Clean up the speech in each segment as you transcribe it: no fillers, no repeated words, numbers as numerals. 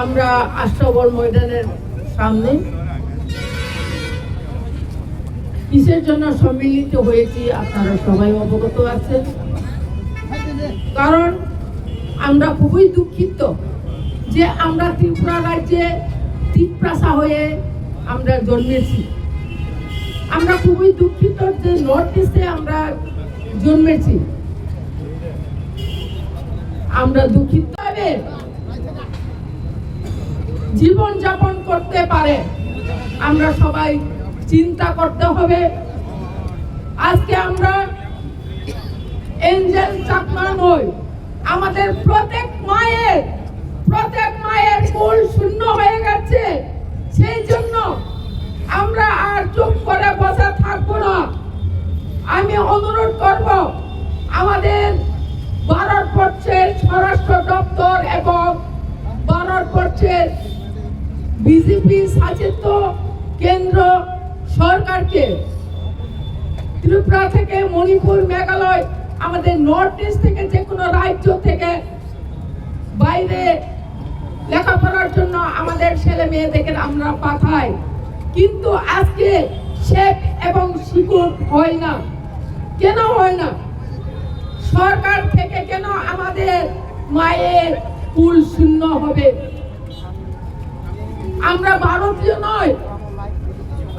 আমরা আশরাফল ময়দানের সামনে কিসের জন্য সম্মিলিত হয়েছি আপনারা সবাই অবগত আছেন। কারণ আমরা খুবই দুঃখিত যে আমরা ত্রিপুরা রাজ্যে তিপ্রাসা হয়ে আমরা জন্মেছি। আমরা খুবই দুঃখিত যে নর্থ ইস্টে আমরা জন্মেছি। আমরা দুঃখিত হবে জীবন যাপন করতে পারে আমরা সবাই চিন্তা করতে হবে। আজকে আমরা এঞ্জেল চাকমা নই, আমাদের প্রত্যেক মায়ের কোল শূন্য হয়ে গেছে। সেই জন্য আমরা আর চুপ করে বসে থাকবো না। আমি অনুরোধ করব আমাদের ভারতবর্ষের স্বরাষ্ট্র দপ্তর এবং ভারতবর্ষের বিজেপি শাসিত কেন্দ্র সরকারকে ত্রিপুরা থেকে মণিপুর, মেঘালয়, আমাদের নর্থ ইস্ট থেকে যে কোনো রাজ্য থেকে বাইরে লেখাপড়ার জন্য আমাদের ছেলে মেয়েদেরকে আমরা পাঠাই, কিন্তু আজকে শেখ এবং শিকুর হয় না। কেন হয় না? সরকার থেকে কেন আমাদের মায়ের কুল শূন্য হবে? আমরা ভারতীয় নয়,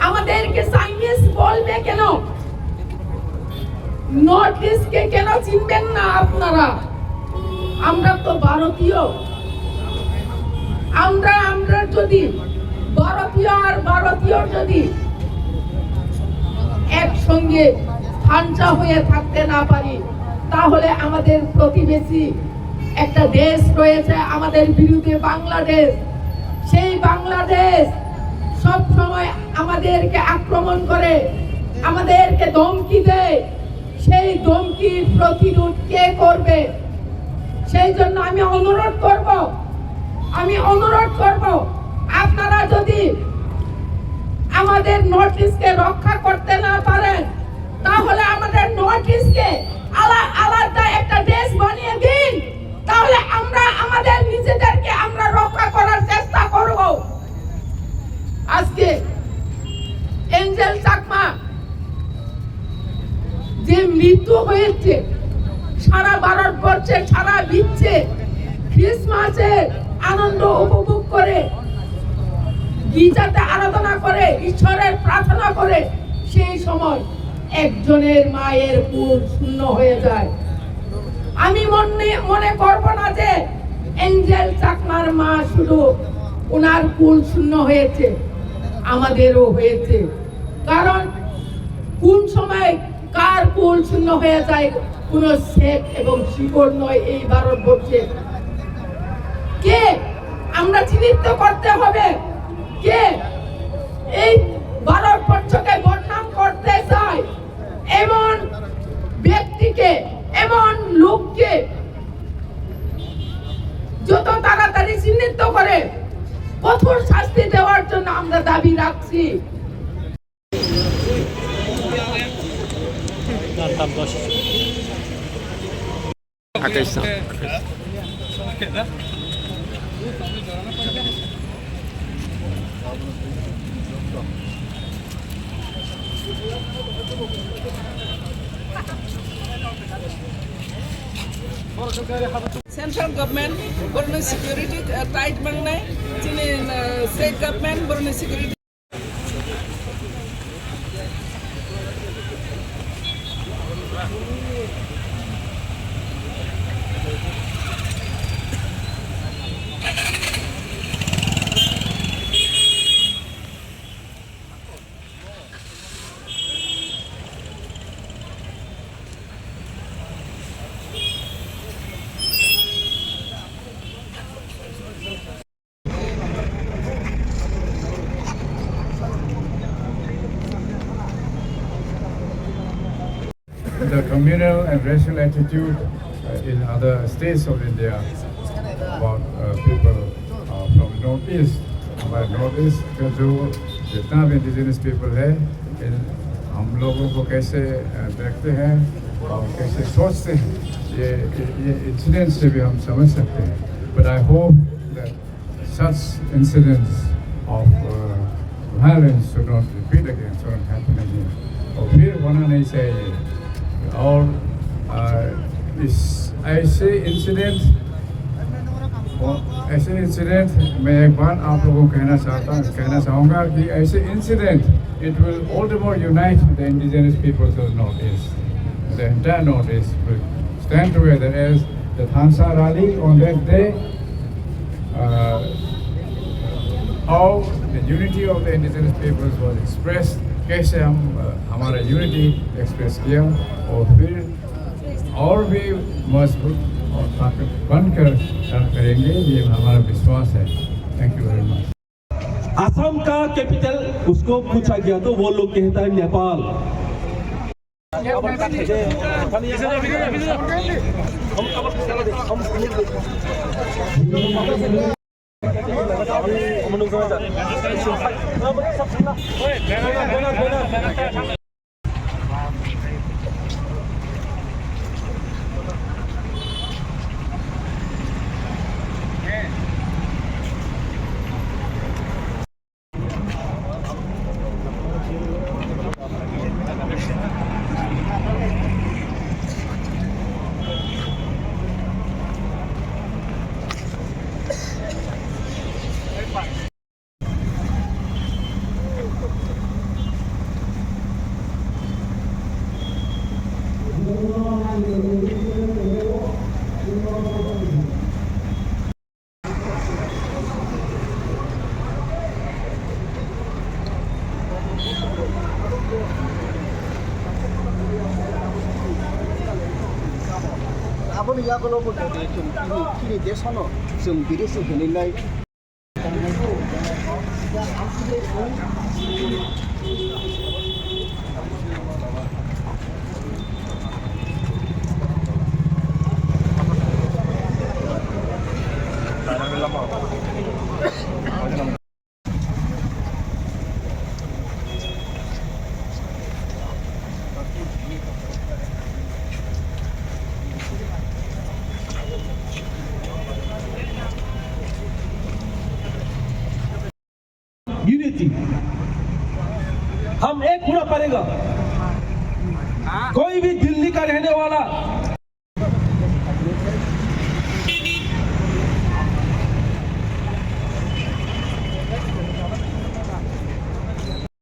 আমাদেরকে চাইনিজ বলবে কেন? নর্থ ইস্টকে কেন চিনবেন না আপনারা? আমরা তো ভারতীয়। আমরা যদি ভারতীয় আর ভারতীয় যদি একসঙ্গে ঠান্ডা হয়ে থাকতে না পারি, তাহলে আমাদের প্রতিবেশী একটা দেশ রয়েছে আমাদের বিরুদ্ধে, বাংলাদেশ। সেই বাংলাদেশ সব সময় আমাদেরকে আক্রমণ করে, আমাদেরকে ধমকি দেয়। সেই ধমকির প্রতিরোধ কে করবে? সেই জন্য আমি অনুরোধ করব আপনারা যদি আমাদের নর্থ ইস্টকে রক্ষা করতে না পারেন, তাহলে আমাদের নর্থ ইস্টকে আলাদা একটা দেশ বানিয়ে দিন। তাহলে আমরা আমাদের নিজেদেরকে আমরা রক্ষা করার চেষ্টা করব। আজকে এঞ্জেল চাকমা যে মৃত্যু হয়েছে, সারা ভারতবর্ষে, সারা বিশ্বে ক্রিসমাসে আনন্দ উপভোগ করে, গির্জাতে আরাধনা করে, ঈশ্বরের প্রার্থনা করে, সেই সময় একজনের মায়ের কুল শূন্য হয়ে যায়। আমি মনে করব না যে এঞ্জেল চাকমার মা শুধু ওনার কুল শূন্য হয়েছে, আমাদেরও হয়েছে। কারণ কোন সময় কার কুল শূন্য হয়ে যায় কোন শেখ এবং শিকড় নয় এই ভারতবর্ষে। কে আমরা চিহ্নিত করতে হবে? কে এই ভারতবর্ষকে বদনাম করতে চায়? এমন ব্যক্তিকে, এমন লোককে যত তাড়াতাড়ি চিহ্নিত করে কঠোর শাস্তি দেওয়ার জন্য আমরা দাবি রাখছি। Central government borno security tight bangnai chini state government borno security The communal and racial attitude in other states of India about people from Northeast, हमारे Northeast का जो जितना भी indigenous people है, हम लोगों को कैसे देखते हैं और कैसे सोचते हैं, ये इंसिडेंट से भी हम समझ सकते हैं. But I hope that such incidents of violence should not repeat again, should not happen again. और फिर होना नहीं चाहिए। और इस ऐसे इंसिडेंट मैं एक बार आप लोगों को कहना चाहूँगा कि ऐसे incident it will all the more unite the indigenous peoples of the Northeast. The entire Northeast will stand together as the Thansa rally on that day. How the unity of the indigenous peoples was expressed, कैसे हम हमारा unity express किया और फिर और भी मजबूत और ताकत बनकर काम करेंगे, ये हमारा विश्वास है। Thank you very much. Assam का कैपिटल उसको पूछा गया तो वो लोग कहता है नेपाल। 아버는 야근을 볼 때 좀 길이 돼서는 좀 미래서 되는가요? यूनिटी हम एक होना पड़ेगा। कोई भी दिल